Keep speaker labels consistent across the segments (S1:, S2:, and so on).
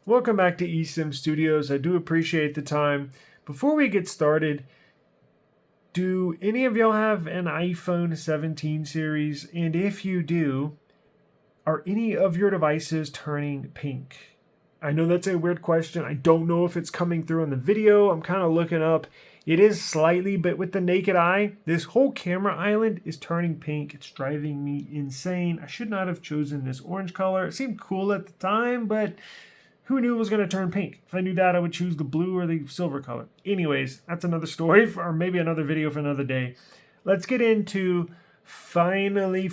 S1: Welcome back to eSIMstudios. I do appreciate the time. Before we get started, do any of y'all have an iPhone 17 series? And if you do, are any of your devices turning pink? I know that's a weird question. I don't know if it's coming through in the video. I'm kind of looking up. It is slightly, but with the naked eye, this whole camera island is turning pink. It's driving me insane. I should not have chosen this orange color. It seemed cool at the time, but who knew it was going to turn pink? If I knew that, I would choose the blue or the silver color. Anyways, that's another story or maybe another video for another day. Let's get into finally,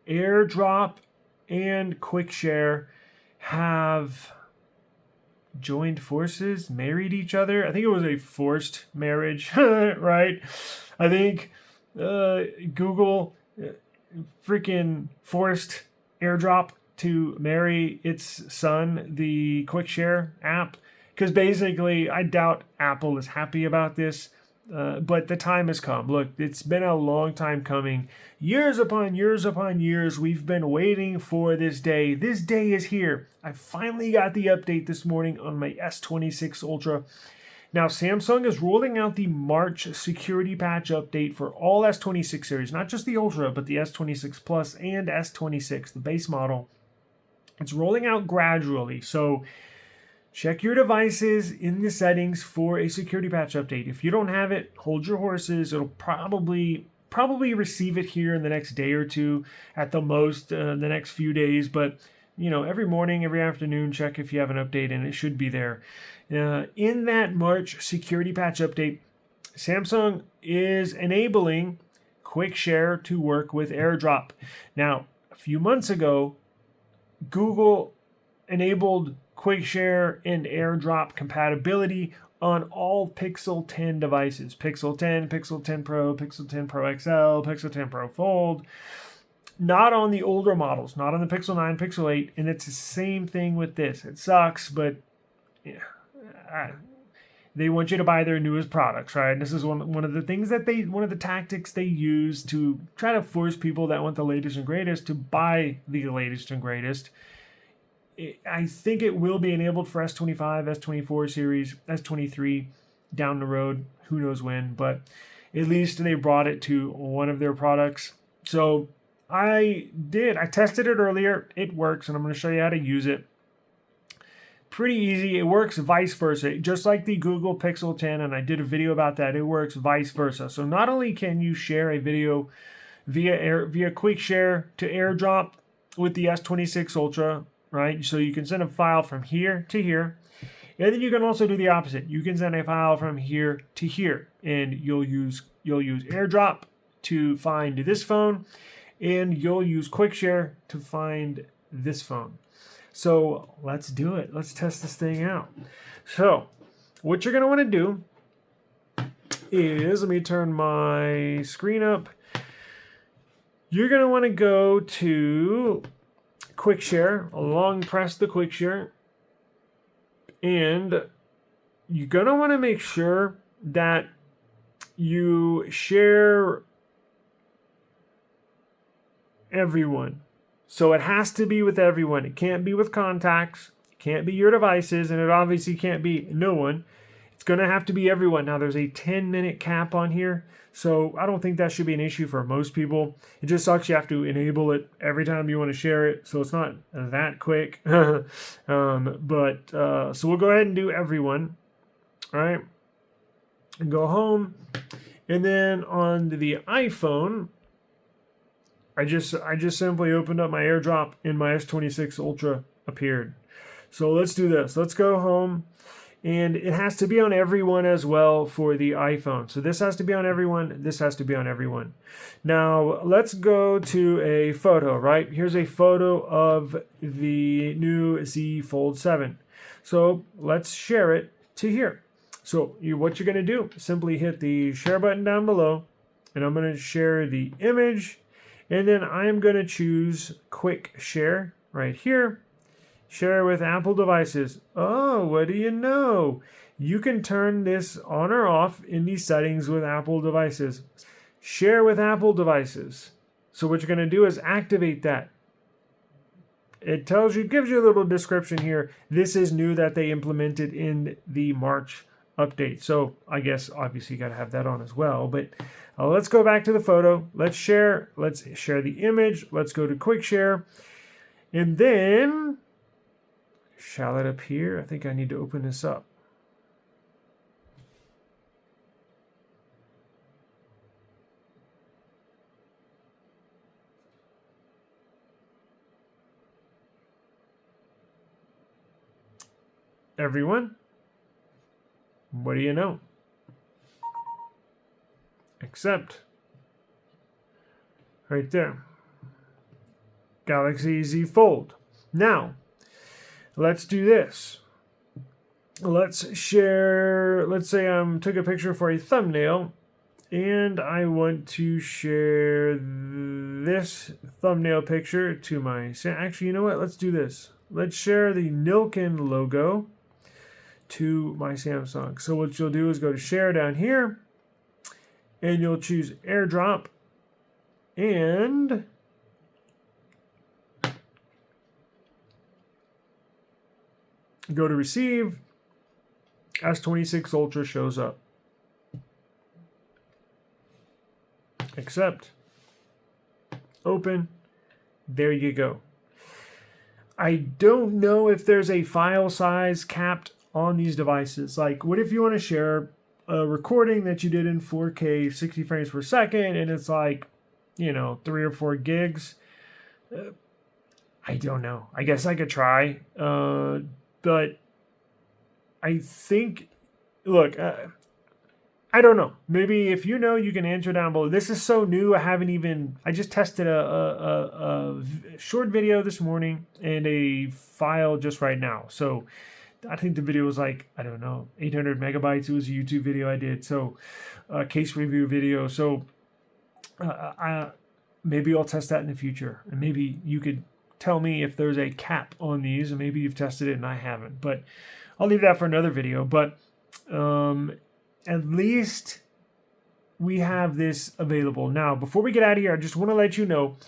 S1: Airdrop and QuickShare have joined forces, married each other. I think it was a forced marriage, right? I think Google freaking forced Airdrop to marry its son, the QuickShare app, because basically I doubt Apple is happy about this, but the time has come. Look, it's been a long time coming. Years upon years, we've been waiting for this day. This day is here. I finally got the update this morning on my S26 Ultra. Now, Samsung is rolling out the March security patch update for all S26 series, not just the Ultra, but the S26 Plus and S26, the base model. It's rolling out gradually, so check your devices in the settings for a security patch update. If you don't have it, hold your horses. It'll probably receive it here in the next day or two, at the most the next few days. But every morning, every afternoon, check if you have an update, and it should be there. In that March security patch update, Samsung is enabling QuickShare to work with AirDrop. Now, a few months ago, Google enabled QuickShare and AirDrop compatibility on all Pixel 10 devices. Pixel 10, Pixel 10 Pro, Pixel 10 Pro XL, Pixel 10 Pro Fold. Not on the older models, not on the Pixel 9, Pixel 8, and it's the same thing with this. It sucks, but they want you to buy their newest products, right? And this is one of the things one of the tactics they use to try to force people that want the latest and greatest to buy the latest and greatest. I think it will be enabled for S25, S24 series, S23 down the road. Who knows when, but at least they brought it to one of their products. So I tested it earlier. It works, and I'm going to show you how to use it. Pretty easy. It works vice versa, just like the Google Pixel 10, and I did a video about that. It works vice versa. So not only can you share a video via QuickShare to AirDrop with the S26 Ultra, right? So you can send a file from here to here, and then you can also do the opposite. You can send a file from here to here, and you'll use AirDrop to find this phone, and you'll use QuickShare to find this phone. So let's do it. Let's test this thing out. So what you're going to want to do is, let me turn my screen up. You're going to want to go to QuickShare, long press the QuickShare, and you're going to want to make sure that you share everyone. So it has to be with everyone. It can't be with contacts. It can't be your devices, and it obviously can't be no one. It's going to have to be everyone. Now, there's a 10-minute cap on here, so I don't think that should be an issue for most people. It just sucks you have to enable it every time you want to share it, so it's not that quick. So we'll go ahead and do everyone. All right, and go home, and then on the iPhone, I just simply opened up my AirDrop, and my S26 Ultra appeared. So let's do this. Let's go home, and it has to be on everyone as well for the iPhone. So this has to be on everyone. This has to be on everyone. Now let's go to a photo, right? Here's a photo of the new Z Fold 7. So let's share it to here. So what you're going to do, simply hit the share button down below, and I'm going to share the image. And then I'm going to choose QuickShare right here. Share with Apple devices. Oh, what do you know? You can turn this on or off in the settings with Apple devices. Share with Apple devices. So what you're going to do is activate that. it tells you, gives you a little description here. This is new that they implemented in the March update. So I guess obviously you got to have that on as well. But let's go back to the photo. Let's share the image. Let's go to quick share. And then shall it appear? I think I need to open this up. Everyone, what do you know? Except right there, Galaxy Z Fold. Now, let's do this. Let's share, let's say I took a picture for a thumbnail and I want to share this thumbnail picture to my, actually, you know what? Let's do this. Let's share the Nilken logo to my Samsung. So what you'll do is go to share down here and you'll choose Airdrop and go to receive. S26 Ultra shows up. Accept. Open. There you go. I don't know if there's a file size capped on these devices. Like, what if you want to share a recording that you did in 4K 60 frames per second and it's like, you know, 3 or 4 gigs? I don't know. I guess I could try. But I think, look, I don't know. Maybe if you know, you can answer down below. This is so new. I just tested a short video this morning and a file just right now. So I think the video was like, I don't know, 800 megabytes. It was a YouTube video I did. So case review video. So maybe I'll test that in the future. And maybe you could tell me if there's a cap on these, and maybe you've tested it and I haven't. But I'll leave that for another video. But at least we have this available. Now, before we get out of here, I just want to let you know.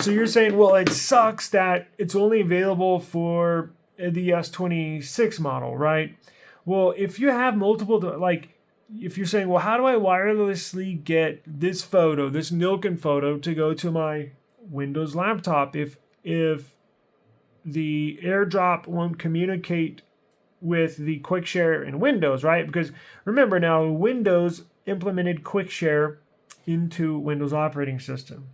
S1: So you're saying, well, it sucks that it's only available for the S26 model, right? Well, if you have multiple, like, if you're saying, well, how do I wirelessly get this photo, this Nilken photo, to go to my Windows laptop if the AirDrop won't communicate with the quick share in Windows, right? Because remember now, Windows implemented quick share into Windows operating system.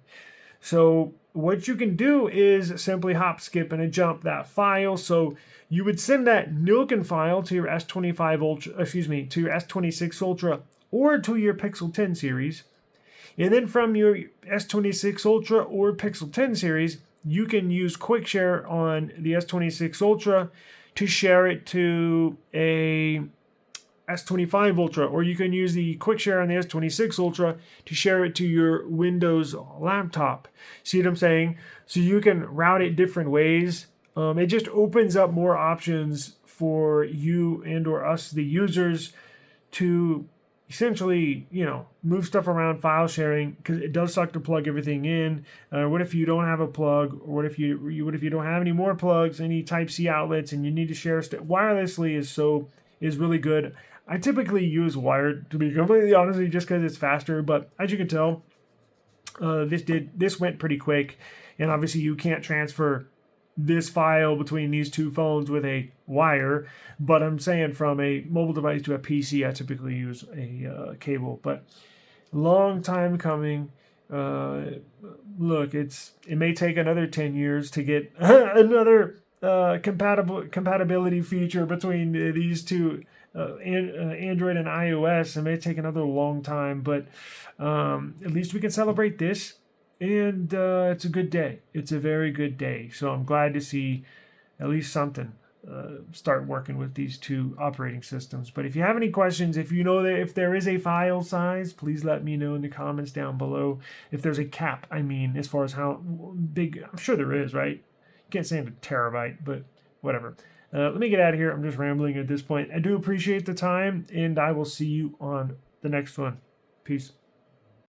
S1: So what you can do is simply hop, skip, and a jump that file. So you would send that Nilken file to your S25 Ultra, to your S26 Ultra or to your Pixel 10 series. And then from your S26 Ultra or Pixel 10 series, you can use quick share on the S26 Ultra to share it to a S25 Ultra, or you can use the quick share on the S26 Ultra to share it to your Windows laptop. See what I'm saying? So you can route it different ways. It just opens up more options for you and or us, the users, to essentially, move stuff around, file sharing, because it does suck to plug everything in. What if you don't have a plug, or what if you don't have any more plugs, any Type-C outlets, and you need to share stuff? Wirelessly is really good. I typically use wired, to be completely honest with you, just because it's faster. But as you can tell, this went pretty quick, and obviously you can't transfer this file between these two phones with a wire, but I'm saying from a mobile device to a PC, I typically use a cable. But long time coming. Look, it may take another 10 years to get another compatibility feature between these two, Android and iOS. It may take another long time, but at least we can celebrate this. And it's a good day. It's a very good day. So I'm glad to see at least something start working with these two operating systems. But if you have any questions, if you know that if there is a file size, please let me know in the comments down below. If there's a cap, as far as how big, I'm sure there is, right? You can't say in a terabyte, but whatever. Let me get out of here. I'm just rambling at this point. I do appreciate the time, and I will see you on the next one. Peace.